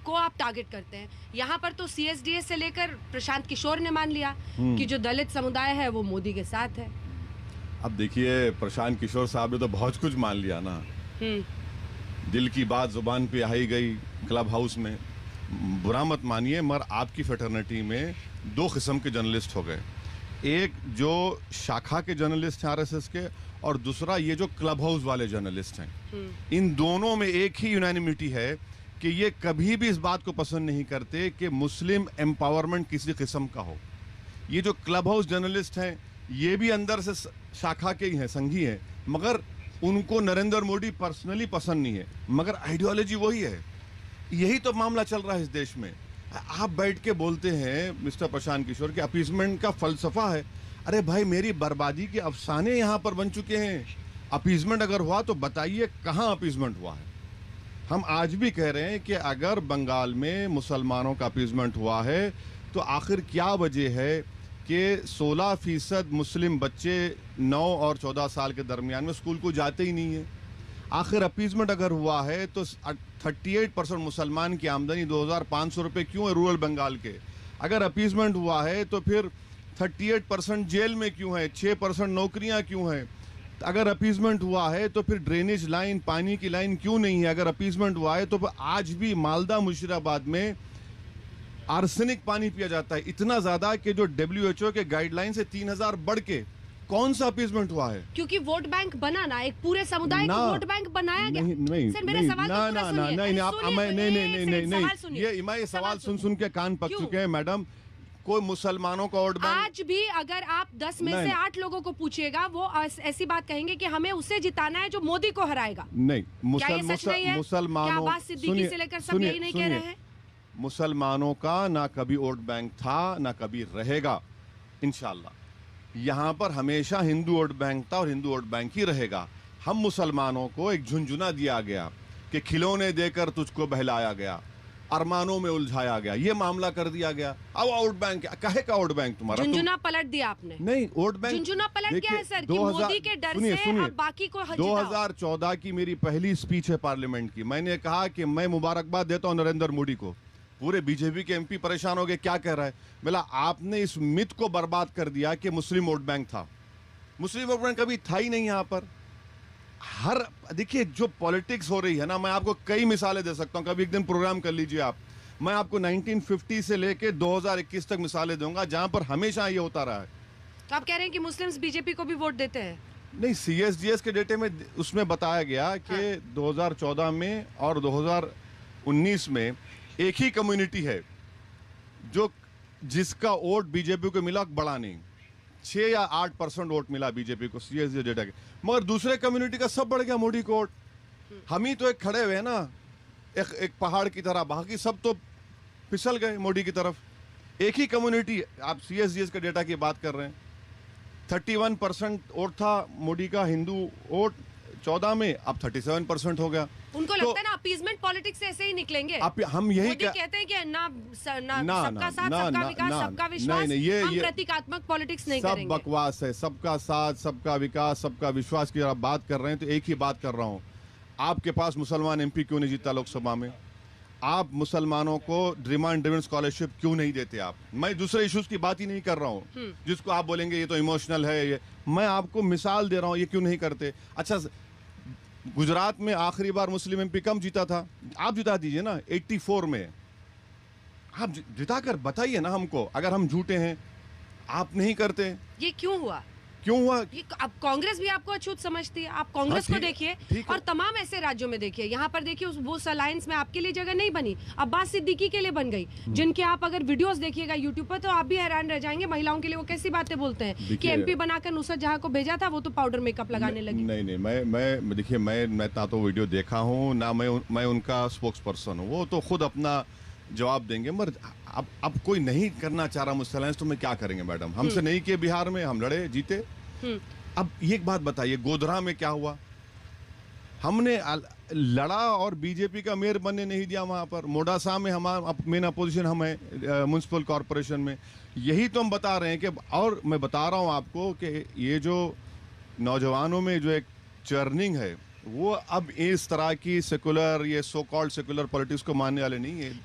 को आप टारगेट करते हैं। यहाँ पर तो सीएसडीएस से लेकर प्रशांत किशोर ने मान लिया कि जो दलित समुदाय है वो मोदी के साथ है। अब देखिए, प्रशांत किशोर साहब ने तो बहुत कुछ मान लिया ना। दिल की बात जुबान पे आई गई क्लब हाउस में। बुरा मत मानिए, मगर आपकी फेटर्निटी में दो किस्म के जर्नलिस्ट हो गए। एक जो शाखा के जर्नलिस्ट हैं आरएसएस के, और दूसरा ये जो क्लब हाउस वाले जर्नलिस्ट हैं। इन दोनों में एक ही यूनानिमिटी है कि ये कभी भी इस बात को पसंद नहीं करते कि मुस्लिम एम्पावरमेंट किसी किस्म का हो। ये जो क्लब हाउस जर्नलिस्ट हैं ये भी अंदर से शाखा के ही हैं, संघी हैं, मगर उनको नरेंद्र मोदी पर्सनली पसंद नहीं है, मगर आइडियोलॉजी वही है। यही तो मामला चल रहा है इस देश में। आप बैठ के बोलते हैं मिस्टर प्रशांत किशोर कि अपीजमेंट का फलसफा है। अरे भाई, मेरी बर्बादी के अफसाने यहाँ पर बन चुके हैं। अपीजमेंट अगर हुआ तो बताइए कहाँ अपीजमेंट हुआ है। हम आज भी कह रहे हैं कि अगर बंगाल में मुसलमानों का अपीजमेंट हुआ है तो आखिर क्या वजह है कि 16% मुस्लिम बच्चे 9 और 14 साल के दरमियान में स्कूल को जाते ही नहीं है। आखिर अपीजमेंट अगर हुआ है तो 38% मुसलमान की आमदनी 2500 रुपये क्यों है रूरल बंगाल के? अगर अपीजमेंट हुआ है तो फिर 38% जेल में क्यों है? 6% नौकरियां क्यों हैं? अगर अपीजमेंट हुआ है तो फिर ड्रेनेज लाइन, पानी की लाइन क्यों नहीं है? अगर अपीजमेंट हुआ है तो आज भी मालदा मुशीराबाद में आर्सेनिक पानी पिया जाता है, इतना ज्यादा कि जो WHO के गाइडलाइन से 3000 बढ़ के। कौन सा अपीजमेंट हुआ है? क्योंकि वोट बैंक बना ना, एक पूरे समुदाय को वोट बैंक बनाया गया। नहीं, सर, मेरा सवाल तो पूरा सुनिए। नहीं, आप नहीं, ये सवाल सुन के कान पक चुके हैं मैडम। कोई मुसलमानों का वोट बैंक आज भी अगर आप 10 में से 8 लोगों को पूछिएगा, वो ऐसी बात कहेंगे कि हमें उसे जिताना है जो मोदी को हराएगा। नहीं, मुसलमानों, अब्बास सिद्दीकी से लेकर सब यही नहीं कह रहे हैं? मुसलमानों का ना कभी वोट बैंक था ना कभी रहेगा इंशाल्लाह। यहाँ पर हमेशा हिंदू वोट बैंक था और हिंदू वोट बैंक ही रहेगा। हम मुसलमानों को एक झुंझुना दिया गया कि खिलौने देकर तुझको बहलाया गया, अरमानों में उलझाया गया, ये मामला कर दिया गया। अब वोट बैंक कहे का वोट बैंक तुम्हारा? झुंझुना पलट दिया आपने। नहीं, वोट बैंक झुंझुना पलट गया है सर कि मोदी के डर से अब बाकी को 2014 की मेरी पहली स्पीच है पार्लियामेंट की। मैंने कहा कि मैं मुबारकबाद देता हूं नरेंद्र मोदी को। पूरे बीजेपी के एमपी परेशान हो गए, क्या कह रहा है? बोला आपने इस मिथ को बर्बाद कर दिया कि मुस्लिम वोट बैंक था। मुस्लिम वोट बैंक कभी था ही नहीं यहाँ पर। हर देखिए जो पॉलिटिक्स हो रही है ना, मैं आपको कई मिसालें दे सकता हूं, कभी एक दिन प्रोग्राम कर लीजिए आप। मैं आपको 1950 से लेके 2021 तक मिसालें दूंगा जहां पर हमेशा ये होता रहा है। तो आप कह रहे हैं कि मुस्लिम्स बीजेपी को भी वोट देते हैं? नहीं, सीएसडीएस के डेटे में उसमें बताया गया कि 2014 में और 2019 में एक ही कम्युनिटी है जो जिसका वोट बीजेपी को मिला बड़ा नहीं, 6 या 8% वोट मिला बीजेपी को सीएसडी डेटा के, मगर दूसरे कम्युनिटी का सब बढ़ गया मोदी को वोट। हम ही तो एक खड़े हुए ना एक पहाड़ की तरह, बाकी सब तो फिसल गए मोदी की तरफ। एक ही कम्युनिटी, आप सीएसडीएस के डेटा की बात कर रहे हैं, 31% वोट था मोदी का हिंदू वोट 14 में, अब 37% हो गया। उनको लगता है ना अपीजमेंट पॉलिटिक्स से ऐसे ही निकलेंगे। हम यही कहते हैं कि ना सबका साथ, सबका विकास, सबका विश्वास, हम प्रतीकात्मक पॉलिटिक्स नहीं करेंगे। सब बकवास है। सबका साथ, सबका विकास, सबका विश्वास की आप बात कर रहे हैं तो एक ही बात कर रहा हूं, आपके पास मुसलमान एमपी क्यों नहीं जीता लोकसभा में? आप मुसलमानों को डिमांड ड्रिवन स्कॉलरशिप क्यों नहीं देते? आप, मैं दूसरे इश्यूज की बात ही नहीं कर रहा हूं जिसको आप बोलेंगे ये तो इमोशनल है। ये मैं आपको मिसाल दे रहा हूं, ये क्यों नहीं करते? अच्छा, गुजरात में आखिरी बार मुस्लिम एमपी कम जीता था? आप जिता दीजिए ना, 84 में। आप जिता कर बताइए ना हमको, अगर हम झूठे हैं। आप नहीं करते। ये क्यों हुआ? क्यों हुआ? अब कांग्रेस भी आपको अछूत समझती है। आप कांग्रेस को देखिए और तमाम ऐसे राज्यों में देखिए। यहाँ पर देखिए वो अलायंस में आपके लिए जगह नहीं बनी, अब्बास सिद्दीकी के लिए बन गई, जिनके आप अगर वीडियोस देखिएगा यूट्यूब पर तो आप भी हैरान रह जाएंगे। महिलाओं के लिए वो कैसी बातें बोलते हैं कि एमपी बनाकर नुसरत जहां को भेजा था वो तो पाउडर मेकअप लगाने लगी। नहीं, मैं देखिए, मैं ना तो वीडियो देखा हूँ ना मैं उनका स्पोक्स पर्सन हूँ। वो तो खुद अपना जवाब देंगे। मगर अब कोई नहीं करना चाह रहा मुझसे अलायंस, तो मैं क्या करेंगे मैडम? हमसे नहीं किए बिहार में, हम लड़े जीते। अब एक बात बताइए, गोधरा में क्या हुआ? हमने लड़ा और बीजेपी का मेयर बनने नहीं दिया वहां पर। मोडासा में हमारा मेन अपोजिशन हम है म्युनिसिपल कॉरपोरेशन में। यही तो हम बता रहे हैं कि, और मैं बता रहा हूं आपको कि ये जो नौजवानों में जो एक चर्निंग है वो अब इस तरह की सेकुलर, ये सो कॉल्ड सेकुलर पॉलिटिक्स को मानने वाले नहीं है।